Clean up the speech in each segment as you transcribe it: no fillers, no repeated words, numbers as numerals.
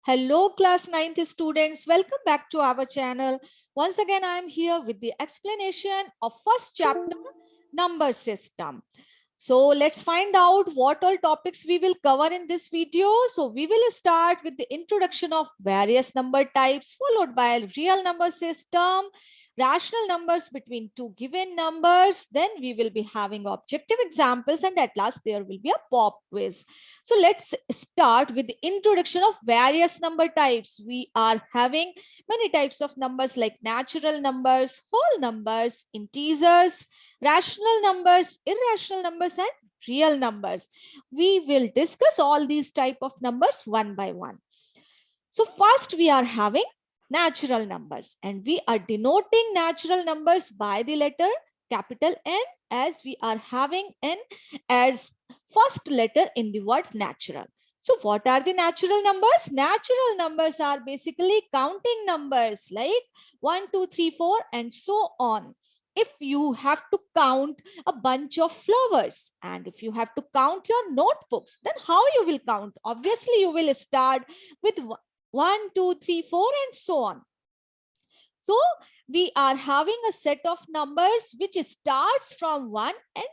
Hello, class 9th students. Welcome back to our channel. Once again, I am here with the explanation of first chapter, number system. So let's find out what all topics we will cover in this video. So we will start with the introduction of various number types, followed by a real number system, rational numbers between two given numbers. Then we will be having objective examples, and at last there will be a pop quiz. So let's start with the introduction of various number types. We are having many types of numbers like natural numbers, whole numbers, integers, rational numbers, irrational numbers, and real numbers. We will discuss all these type of numbers one by one. So first we are having natural numbers, and we are denoting natural numbers by the letter capital N, as we are having N as first letter in the word natural. So what are the natural numbers? Natural numbers are basically counting numbers like 1, 2, 3, 4 and so on. If you have to count a bunch of flowers and if you have to count your notebooks, then how you will count? Obviously, you will start with 1, 2, 3, 4 and so on. So we are having a set of numbers which starts from 1 and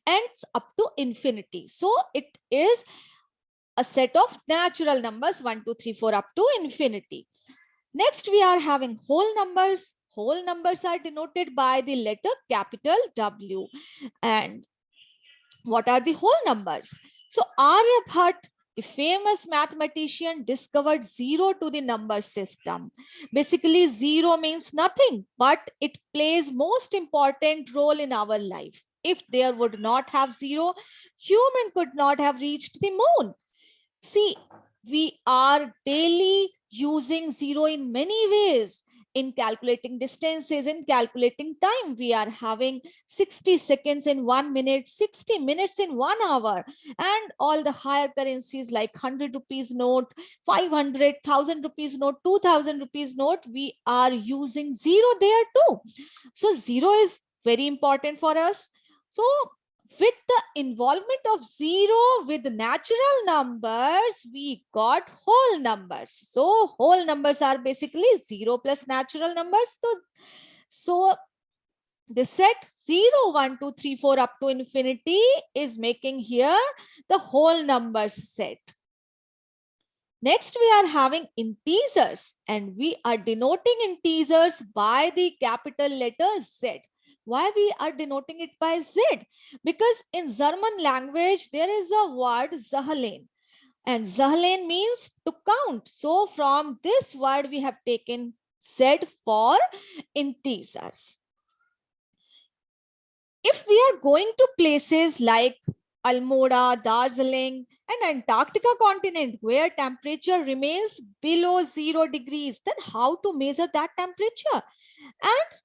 ends up to infinity. So it is a set of natural numbers 1, 2, 3, 4 up to infinity. Next, we are having whole numbers. Whole numbers are denoted by the letter capital W. And what are the whole numbers? So Aryabhat, the famous mathematician, discovered zero to the number system. Basically, zero means nothing, but it plays most important role in our life. If there would not have zero, human could not have reached the moon. See, we are daily using zero in many ways. In calculating distances, in calculating time, we are having 60 seconds in 1 minute, 60 minutes in 1 hour, and all the higher currencies like 100 rupees note, 500, 1000 rupees note, 2000 rupees note, we are using zero there too. So zero is very important for us. So with the involvement of zero with natural numbers, we got whole numbers. So whole numbers are basically zero plus natural numbers. So the set 0, 1, 2, 3, 4 up to infinity is making here the whole numbers set. Next, we are having integers, and we are denoting integers by the capital letter Z. Why we are denoting it by Z? Because in German language, there is a word Zahlen, and Zahlen means to count. So from this word, we have taken Z for integers. If we are going to places like Almora, Darjeeling, and Antarctica continent where temperature remains below 0 degrees, then how to measure that temperature? And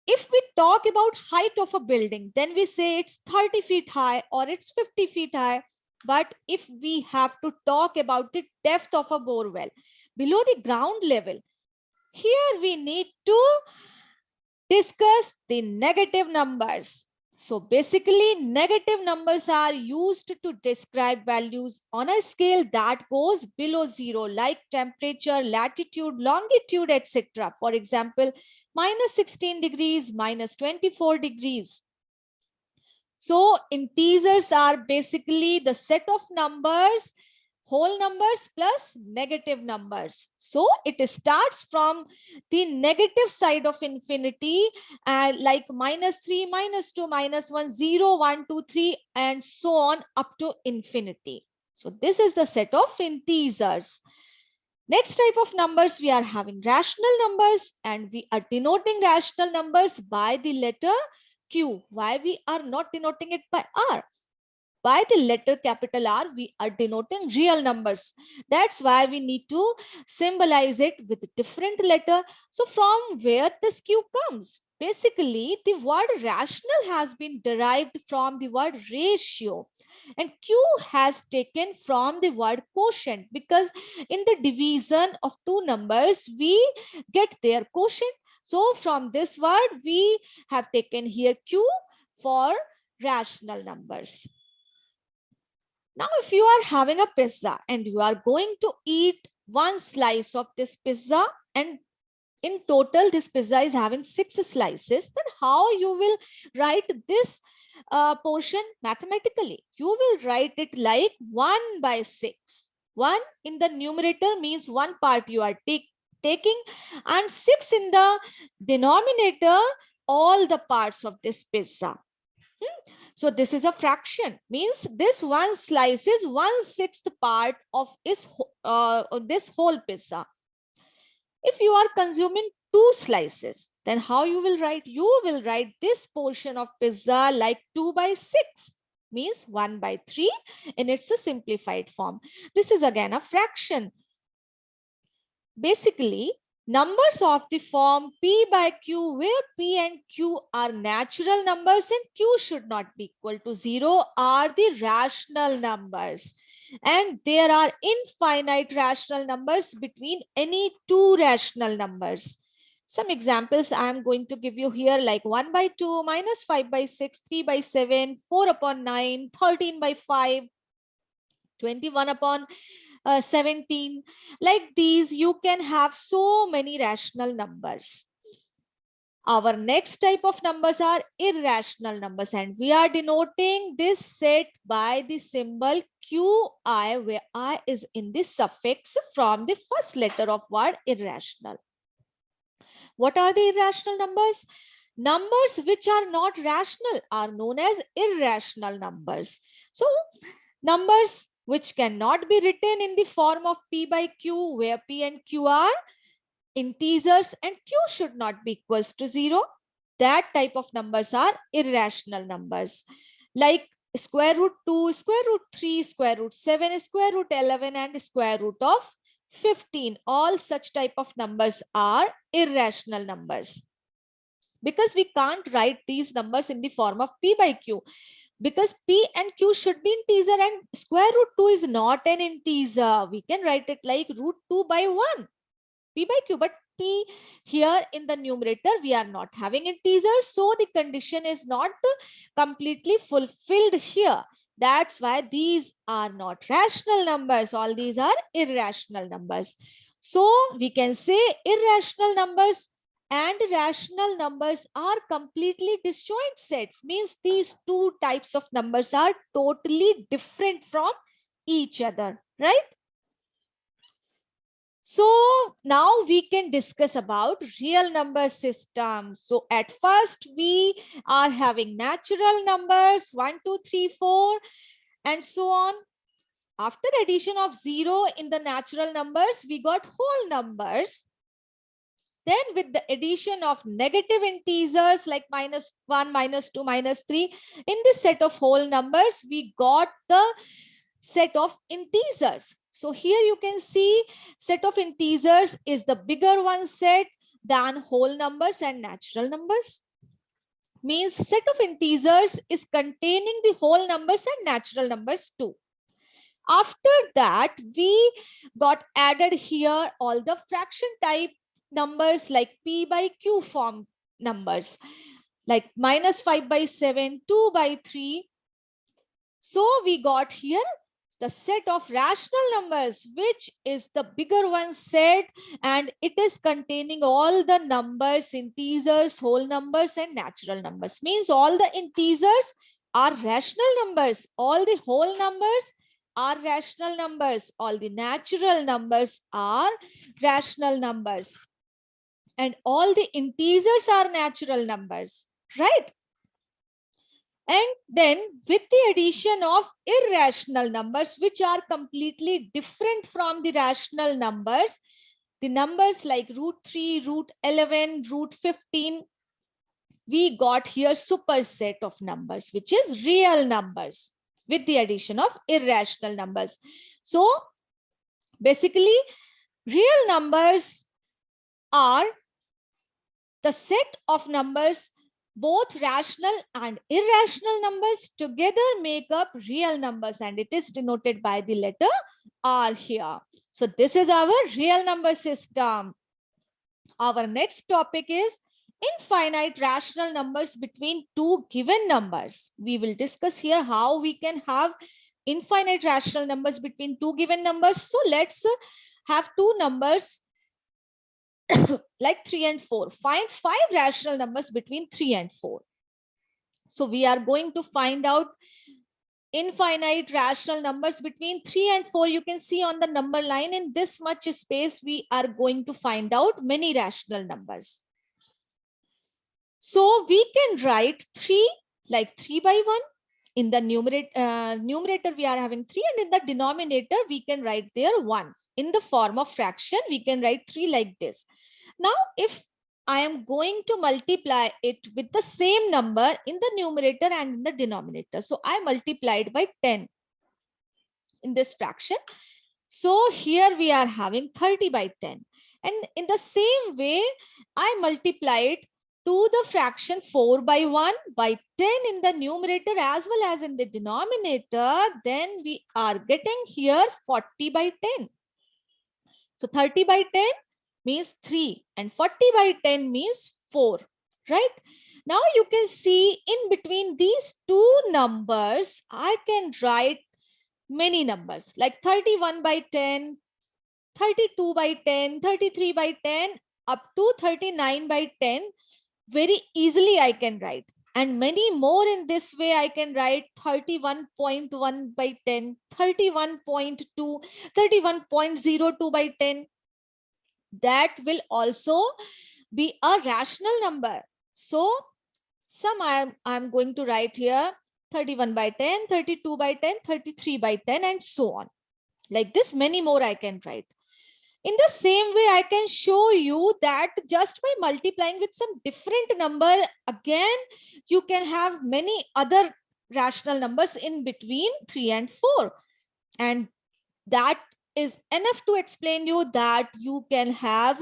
if we talk about height of a building, then we say it's 30 feet high or it's 50 feet high. But if we have to talk about the depth of a bore well below the ground level, here we need to discuss the negative numbers. So basically, negative numbers are used to describe values on a scale that goes below zero, like temperature, latitude, longitude, etc. For example, minus 16 degrees, minus 24 degrees. So integers are basically the set of numbers, whole numbers plus negative numbers. So it starts from the negative side of infinity, like minus 3, minus 2, minus 1, 0, 1, 2, 3, and so on up to infinity. So this is the set of integers. Next type of numbers, we are having rational numbers, and we are denoting rational numbers by the letter Q. Why we are not denoting it by R? By the letter capital R, we are denoting real numbers. That's why we need to symbolize it with a different letter. So from where this Q comes? Basically, the word rational has been derived from the word ratio, and Q has taken from the word quotient, because in the division of two numbers, we get their quotient. So from this word, we have taken here Q for rational numbers. Now, if you are having a pizza and you are going to eat one slice of this pizza, and in total this pizza is having 6 slices, then how you will write this portion mathematically? You will write it like 1 by 6. 1 in the numerator means one part you are taking, and 6 in the denominator, all the parts of this pizza. So this is a fraction, means this one slice is 1/6 part of this whole pizza. If you are consuming 2 slices, then how you will write? You will write this portion of pizza like 2 by 6, means 1 by 3, and it's a simplified form. This is again a fraction. Basically, numbers of the form P by Q, where P and Q are natural numbers and Q should not be equal to 0, are the rational numbers. And there are infinite rational numbers between any two rational numbers. Some examples I am going to give you here, like 1 by 2, minus 5 by 6, 3 by 7, 4 upon 9, 13 by 5, 21 upon 17. Like these, you can have so many rational numbers. Our next type of numbers are irrational numbers, and we are denoting this set by the symbol QI, where I is in the suffix from the first letter of word irrational. What are the irrational numbers? Numbers which are not rational are known as irrational numbers. So numbers which cannot be written in the form of P by Q, where P and Q are integers and Q should not be equals to 0. That type of numbers are irrational numbers, like square root 2, square root 3, square root 7, square root 11, and square root of 15. All such type of numbers are irrational numbers, because we can't write these numbers in the form of P by Q, because P and Q should be integer and square root 2 is not an integer. We can write it like root 2 by 1, P by Q, but P here in the numerator, we are not having integers. So the condition is not completely fulfilled here. That's why these are not rational numbers. All these are irrational numbers. So we can say irrational numbers and rational numbers are completely disjoint sets, means these two types of numbers are totally different from each other, right? So now we can discuss about real number system. So at first we are having natural numbers 1, 2, 3, 4 and so on. After addition of 0 in the natural numbers, we got whole numbers. Then with the addition of negative integers like minus 1, minus 2, minus 3, in this set of whole numbers, we got the set of integers. So here you can see set of integers is the bigger one set than whole numbers and natural numbers. Means set of integers is containing the whole numbers and natural numbers too. After that, we got added here all the fraction type numbers like P by Q form numbers, like minus 5 by 7, 2 by 3. So we got here the set of rational numbers, which is the bigger one set, and it is containing all the numbers, integers, whole numbers, and natural numbers. Means all the integers are rational numbers, all the whole numbers are rational numbers, all the natural numbers are rational numbers, and all the integers are natural numbers, right? And then with the addition of irrational numbers, which are completely different from the rational numbers, the numbers like root 3, root 11, root 15, we got here superset of numbers, which is real numbers with the addition of irrational numbers. So basically, real numbers are the set of numbers, both rational and irrational numbers together make up real numbers, and it is denoted by the letter R here. So this is our real number system. Our next topic is infinite rational numbers between two given numbers. We will discuss here how we can have infinite rational numbers between two given numbers. So let's have two numbers like 3 and 4. Find 5 rational numbers between 3 and 4. So we are going to find out infinite rational numbers between 3 and 4. You can see on the number line, in this much space, we are going to find out many rational numbers. So we can write 3 like 3 by 1. In the numerator, we are having 3, and in the denominator, we can write there 1s. In the form of fraction, we can write 3 like this. Now, if I am going to multiply it with the same number in the numerator and in the denominator, so I multiplied by 10 in this fraction. So here we are having 30 by 10. And in the same way, I multiplied to the fraction 4 by 1 by 10 in the numerator as well as in the denominator. Then we are getting here 40 by 10. So 30 by 10 means 3 and 40 by 10 means 4, right? Now you can see in between these two numbers, I can write many numbers like 31 by 10, 32 by 10, 33 by 10, up to 39 by 10. Very easily I can write. And many more in this way. I can write 31.1 by 10, 31.2, 31.02 by 10. That will also be a rational number. So some I'm going to write here 31 by 10, 32 by 10, 33 by 10, and so on. Like this, many more I can write. In the same way, I can show you that just by multiplying with some different number, again, you can have many other rational numbers in between 3 and 4. And that is enough to explain you that you can have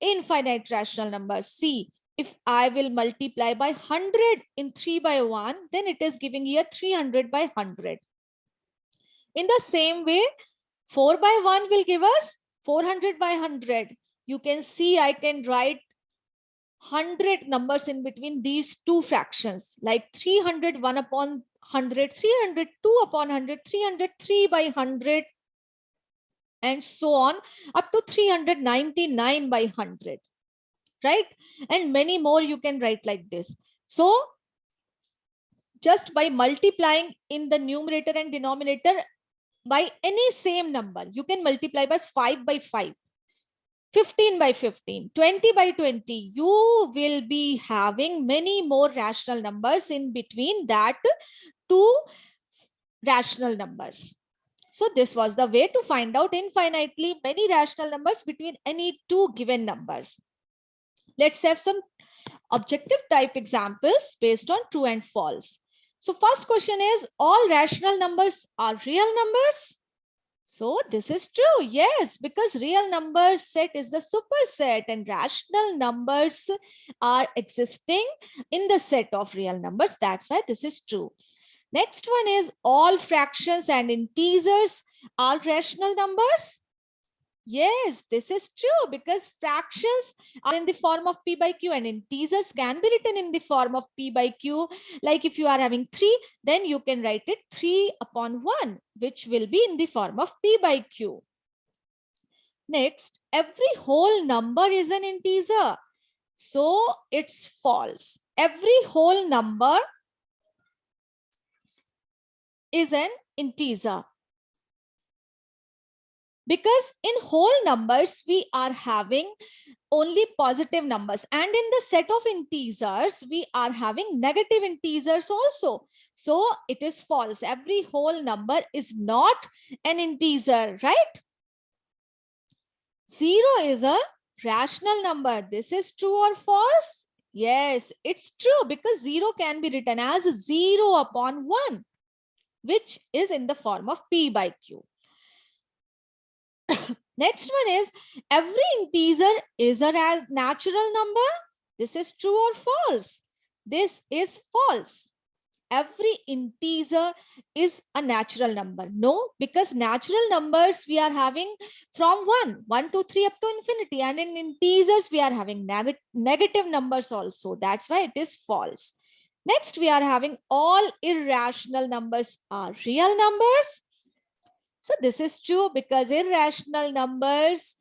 infinite rational numbers. See, if I will multiply by 100 in 3 by 1, then it is giving here 300 by 100. In the same way, 4 by 1 will give us 400 by 100. You can see I can write 100 numbers in between these two fractions, like 301 upon 100, 302 upon 100, 303 by 100, and so on, up to 399 by 100, right? And many more you can write like this. So just by multiplying in the numerator and denominator by any same number, you can multiply by 5 by 5, 15 by 15, 20 by 20. You will be having many more rational numbers in between that two rational numbers. So this was the way to find out infinitely many rational numbers between any two given numbers. Let's have some objective type examples based on true and false. So first question is, all rational numbers are real numbers? So this is true, yes, because real number set is the superset and rational numbers are existing in the set of real numbers. That's why this is true. Next one is, all fractions and integers are rational numbers? Yes, this is true because fractions are in the form of p by q and integers can be written in the form of p by q. Like if you are having 3, then you can write it 3 upon 1, which will be in the form of p by q. Next, every whole number is an integer. So it's false. Every whole number is an integer. Because in whole numbers, we are having only positive numbers. And in the set of integers, we are having negative integers also. So it is false. Every whole number is not an integer, right? 0 is a rational number. This is true or false? Yes, it's true because 0 can be written as 0 upon 1, which is in the form of p by q. Next one is, every integer is a natural number. This is true or false? This is false. Every integer is a natural number. No, because natural numbers we are having from 1, 2, 3 up to infinity. And in integers we are having negative numbers also. That's why it is false. Next we are having all irrational numbers are real numbers. So this is true because irrational numbers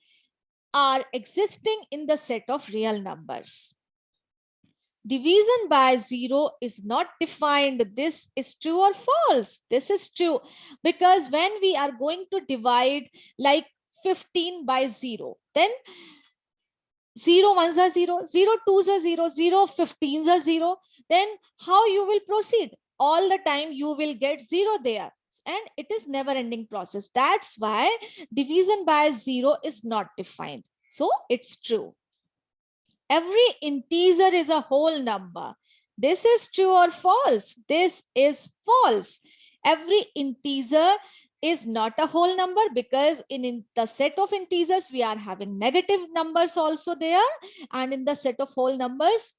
are existing in the set of real numbers. Division by 0 is not defined. This is true or false? This is true because when we are going to divide like 15 by 0, then 0 ones are 0, 0 twos are 0, 0 15s are 0. Then how you will proceed? All the time you will get 0 there. And it is never ending process. That's why division by 0 is not defined. So it's true. Every integer is a whole number. This is true or false? This is false. Every integer is not a whole number because in the set of integers, we are having negative numbers also there. And in the set of whole numbers,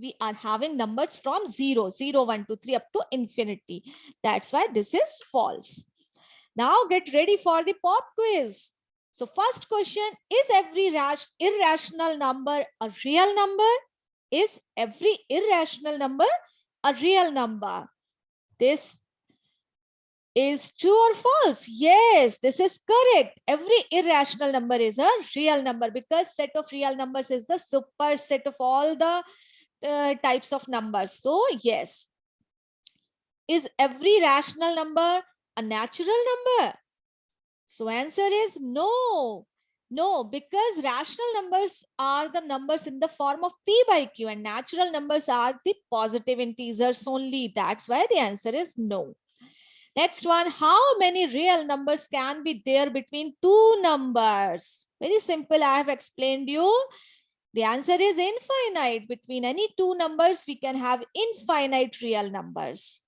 we are having numbers from 0, 0, 1, 2, 3 up to infinity. That's why this is false. Now get ready for the pop quiz. So first question, is every irrational number a real number? Is every irrational number a real number? This is true or false? Yes, this is correct. Every irrational number is a real number because set of real numbers is the superset of all the types of numbers. So yes. Is every rational number a natural number? So answer is no. No, because rational numbers are the numbers in the form of p by q and natural numbers are the positive integers only. That's why the answer is no. Next one, how many real numbers can be there between two numbers? Very simple, I have explained you. The answer is infinite. Between any two numbers, we can have infinite real numbers.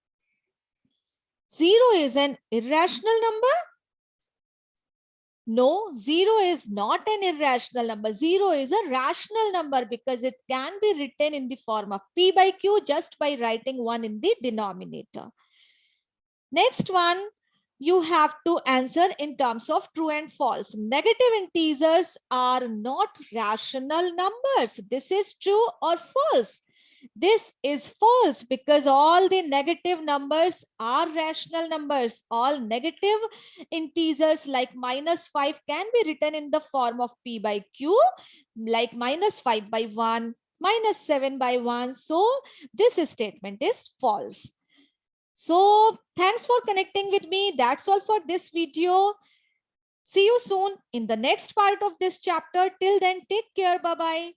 0 is an irrational number? No, 0 is not an irrational number. 0 is a rational number because it can be written in the form of p by q just by writing 1 in the denominator. Next one, you have to answer in terms of true and false. Negative integers are not rational numbers. This is true or false? This is false because all the negative numbers are rational numbers. All negative integers like -5 can be written in the form of p by q, like -5 by 1, -7 by 1. So this statement is false. So thanks for connecting with me. That's all for this video. See you soon in the next part of this chapter. Till then, take care. Bye-bye.